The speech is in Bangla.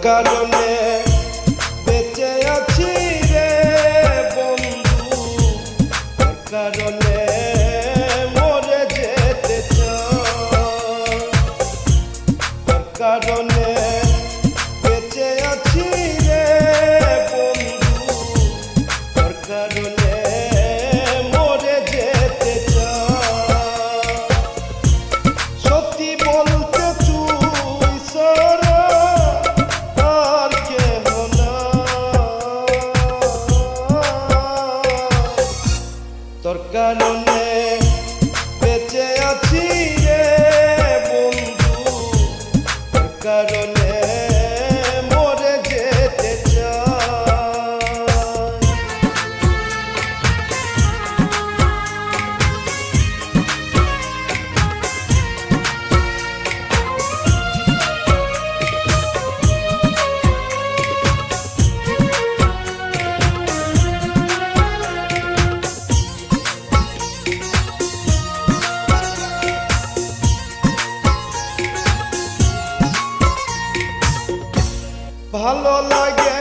কারণে বেঁচে আছি রে বন্ধু, তোর কারণে মরে যেতে চাই। তোর কারণে বেঁচে আছি রে বন্ধু, তোর কারণে মরে যেতে চাই। সত্যি বলতে তুই সারা আর কেহ না, তোর কারণে বেঁচে আছি রে বন্ধু, তোর কারণে মরে যেতে চাই। ভালো লাগে